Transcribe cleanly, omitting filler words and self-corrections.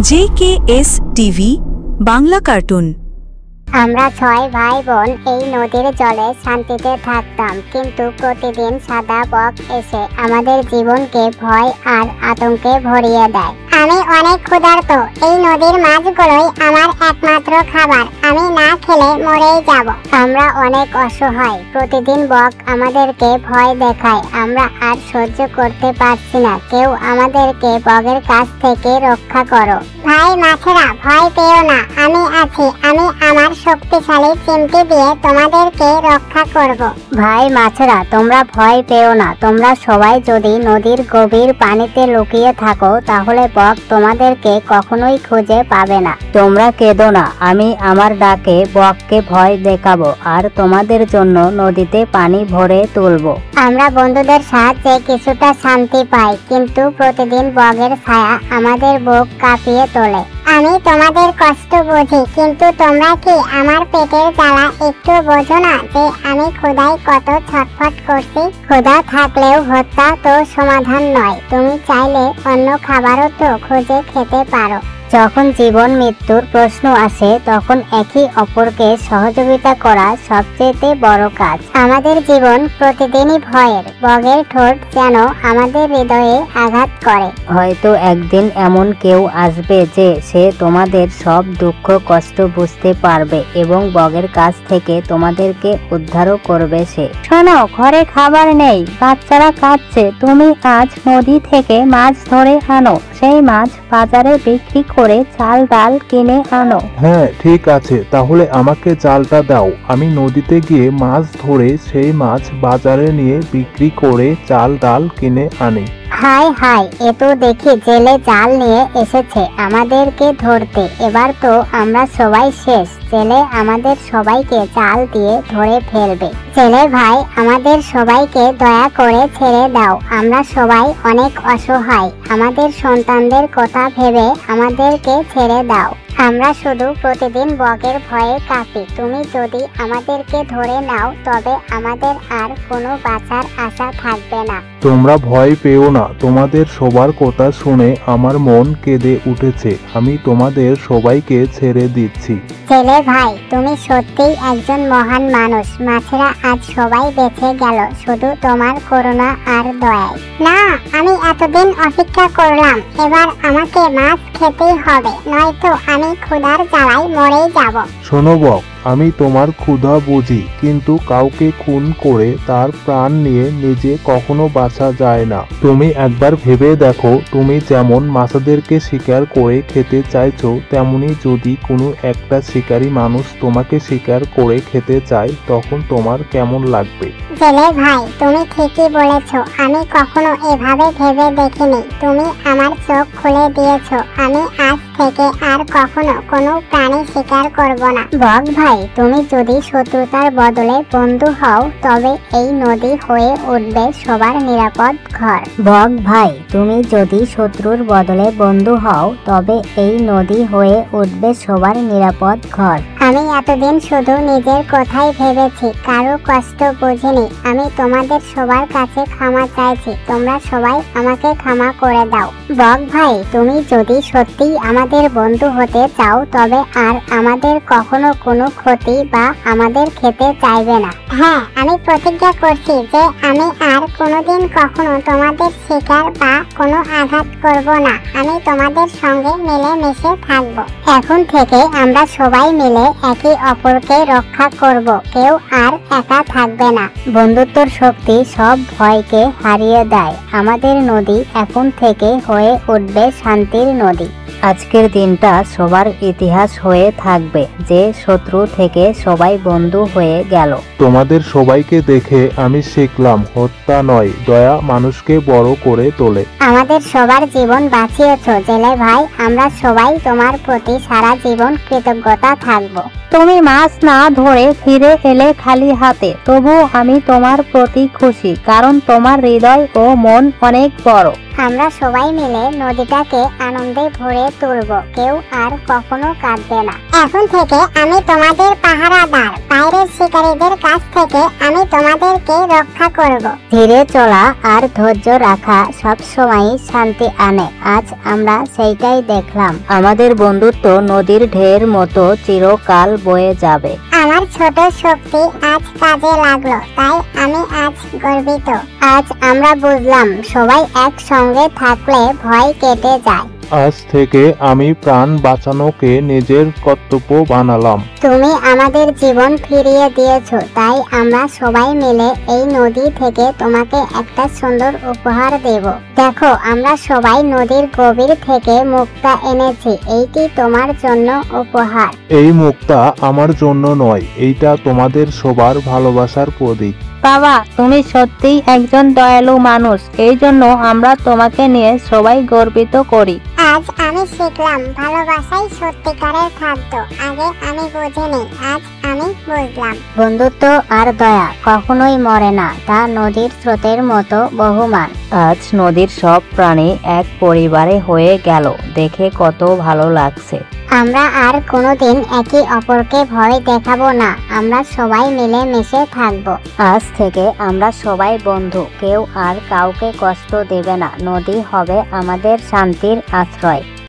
JKS TV Bangla cartoon. আমরা 6 ভাই বোন এই নদীর জলে শান্তিতে থাকতাম, কিন্তু প্রতিদিন সাদা বক এসে আমাদের জীবনকে ভয় আর আতঙ্কে ভরিয়ে দেয়। আমি অনেক ক্ষুধার্ত, এই নদীর মাছগুলোই আমার একমাত্র খাবার, আমি না খেলে মরেই যাব। আমরা অনেক অসহায়, প্রতিদিন বক আমাদেরকে ভয় দেখায়, আমরা আর সহ্য করতে পারছি না, কেউ আমাদেরকে বকের কাছ থেকে রক্ষা করো। ভাই মাছেরা, ভয় পেও না, আমি আছি, আমি আমার শক্তিশালী চিমটি দিয়ে তোমাদেরকে রক্ষা করব। ভাই মাছেরা, তোমরা ভয় পেও না, তোমরা সবাই যদি নদীর গভীর পানিতে লুকিয়ে থাকো তাহলে বক তোমাদেরকে কখনোই খুঁজে পাবে না। তোমরা কেঁদো না, আমি আমার ডাকে বককে ভয় দেখাবো আর তোমাদের জন্য নদীতে পানি ভরে তুলবো। আমরা বন্ধুদের সাহায্যে কিছুটা শান্তি পাই, কিন্তু প্রতিদিন বকের ছায়া আমাদের বুক কাঁপিয়ে তোলে। আমি তোমাদের কষ্ট বুঝি, কিন্তু তোমরা কি আমার পেটের জ্বালা একটু বোঝো না যে আমি ক্ষুধায় কত ছটফট করছি? ক্ষুধা থাকলেও হত্যা তো সমাধান নয়, তুমি চাইলে অন্য খাবারও তো খুঁজে খেতে পারো। যখন জীবন মৃত্যুর প্রশ্ন আসে তখন একে অপরকে সহযোগিতা করা সবচেয়ে বড় কাজ। আমাদের জীবন প্রতিদিনই ভয়ের, বকের ঠোঁট যেন আমাদের হৃদয়ে আঘাত করে। হয়তো একদিন এমন কেউ আসবে যে সে তোমাদের সব দুঃখ কষ্ট বুঝতে পারবে এবং বকের কাছ থেকে তোমাদেরকে উদ্ধারও করবে সে। শোনো, ঘরে খাবার নেই, বাচ্চারা কাঁদছে, তুমি আজ নদী থেকে মাছ ধরে আনো, সেই মাছ বাজারে বিক্রি করে চাল ডাল কিনে আনো। হ্যাঁ ঠিক আছে, তাহলে আমাকে চালটা দাও, আমি নদীতে গিয়ে মাছ ধরে সেই মাছ বাজারে নিয়ে বিক্রি করে চাল ডাল কিনে আনি। হাই হাই, এ তো দেখি জেলে জাল নিয়ে এসেছে আমাদেরকে ধরতে। এবার তো আমরা সবাই শেষ, জেলে আমাদের সবাইকে জাল দিয়ে ধরে ফেলবে। জেলে ভাই, আমাদের সবাইকে দয়া করে ছেড়ে দাও, আমরা সবাই অনেক অসহায়, আমাদের সন্তানদের কথা ভেবে আমাদেরকে ছেড়ে দাও। আমরা শুধু প্রতিদিন বকের ভয়ে কাঁপি, তুমি যদি আমাদেরকে ধরে নাও তবে আমাদের আর কোনো বাঁচার আশা থাকবে না। তোমরা ভয় পেও না, তোমাদের সবার কথা শুনে আমার মন কেঁদে উঠেছে, আমি তোমাদের সবাইকে ছেড়ে দিচ্ছি। ছেলে ভাই, তুমি সত্যিই একজন মহান মানুষ, মাছেরা আজ সবাই বেঁচে গেল শুধু তোমার করুণা আর দয়ায়। না, আমি এতদিন অপেক্ষা করলাম, এবার আমাকে মাছ খেতেই হবে, নয়তো আমি ক্ষুধার জ্বালায় মরেই যাব। শোনো বক, আমি তোমার ক্ষুধা বুঝি, কিন্তু কাউকে খুন করে তার প্রাণ নিয়ে নিজে কখনো বাঁচা যায় না। তুমি একবার ভেবে দেখো, তুমি যেমন মাছদেরকে শিকার করে খেতে চাইছো, তেমনি যদি কোনো একটা শিকারী মানুষ তোমাকে শিকার করে খেতে চায় তখন তোমার কেমন লাগবে? জেলে ভাই, তুমি ঠিকই বলেছো, আমি কখনো এভাবে ভেবে দেখিনি, তুমি আমার চোখ খুলে দিয়েছো। আমি আজ থেকে আর কখনো কোনো প্রাণী শিকার করব না। বক ভাই, তুমি যদি শত্রুতার বদলে বন্ধু হও তবে এই নদী হয়ে উঠবে সবার নিরাপদ ঘর। বক ভাই, তুমি যদি শত্রুর বদলে বন্ধু হও তবে এই নদী হয়ে উঠবে সবার নিরাপদ ঘর। আমি এতদিন শুধু নিজের কথাই ভেবেছি, কারো কষ্ট বুঝিনি। আমি তোমাদের সবার কাছে ক্ষমা চাইছি, তোমরা সবাই আমাকে ক্ষমা করে দাও। বক ভাই, তুমি যদি সত্যিই আমাদের বন্ধু হতে চাও তবে আর আমাদের কখনো কোনো ক্ষতি বা আমাদের খেতে চাইবে না। হ্যাঁ, আমি প্রতিজ্ঞা করছি যে আমি আর কোনোদিন কখনো তোমাদের শিকার বা কোনো আঘাত করব না, আমি তোমাদের সঙ্গে মিলে মিশে থাকবো। এখন থেকে আমরা সবাই মিলে একে অপরকে রক্ষা করব, কেউ আর একা থাকবে না। বন্ধুত্বর শক্তি সব ভয়কে হারিয়ে দেয়, আমাদের নদী এখন থেকে হয়ে উঠবে শান্তির নদী। আজকের দিনটা সবার ইতিহাস হয়ে থাকবে, যে শত্রু থেকে সবাই বন্ধু হয়ে গেল। তোমাদের সবাইকে দেখে আমি শিখলাম, হত্যা নয়, দয়া মানুষকে বড় করে তোলে। আমাদের সবার জীবন বাঁচিয়েছো জেলে ভাই, আমরা সবাই তোমার প্রতি সারা জীবন কৃতজ্ঞতা থাকবো। তুমি মাছ না ধরে ফিরে এলে খালি হাতে, তবু আমি তোমার প্রতি খুশি, কারণ তোমার হৃদয় ও মন অনেক বড়। আমরা সবাই মিলে নদীটাকে আনন্দে ভরে তুলবো, কেউ আর কখনো কাঁদবে না। এখন থেকে আমি তোমাদের পাহারাদার, বাইরের শিকারীদের কাছ থেকে আমি তোমাদেরকে রক্ষা করব। ধীরে চলা আর ধৈর্য রাখা সব সময় শান্তি আনে। আজ আমরা সেইটাই দেখলাম। আমাদের বন্ধুত্ব নদীর ঢেউয়ের মতো চিরকাল বয়ে যাবে। আমার ছোট শক্তি আজ কাজে লাগলো, তাই আমি আজ গর্বিত। আজ আমরা বুঝলাম সবাই একসঙ্গে থাকলে ভয় কেটে যায়। আজ থেকে আমি প্রাণ বাঁচানোকে নিজের কর্তব্য বানালাম। তুমি আমাদের জীবন ফিরিয়ে দিয়েছো, তাই আমরা সবাই মিলে এই নদী থেকে তোমাকে একটা সুন্দর উপহার দেব। দেখো, আমরা সবাই নদীর গভীর থেকে মুক্তা এনেছি, এইটি তোমার জন্য উপহার। এই মুক্তা আমার জন্য নয়, এইটা তোমাদের সবার ভালোবাসার প্রতীক। বাবা, তুমি সত্যিই একজন দয়ালু মানুষ। এই জন্য আমরা তোমাকে নিয়ে সবাই গর্বিত করি। আজ আমি শিখলাম ভালোবাসাই সত্যিকারের খাদ্য। আগে আমি বুঝিনি, আজ আমি বুঝলাম। বন্ধুত্ব আর দয়া কখনোই মরে না, তা নদীর স্রোতের মতো বহমান। আজ নদীর সব প্রাণী এক পরিবারে হয়ে গেল, দেখে কত ভালো লাগছে। আমরা আর কোনোদিন একে অপরকে ভয় দেখাবো না, আমরা সবাই মিলে মিশে থাকবো। আজ থেকে আমরা সবাই বন্ধু, কেউ আর কাউকে কষ্ট দেবে না। নদী হবে আমাদের শান্তির আশ্রয়।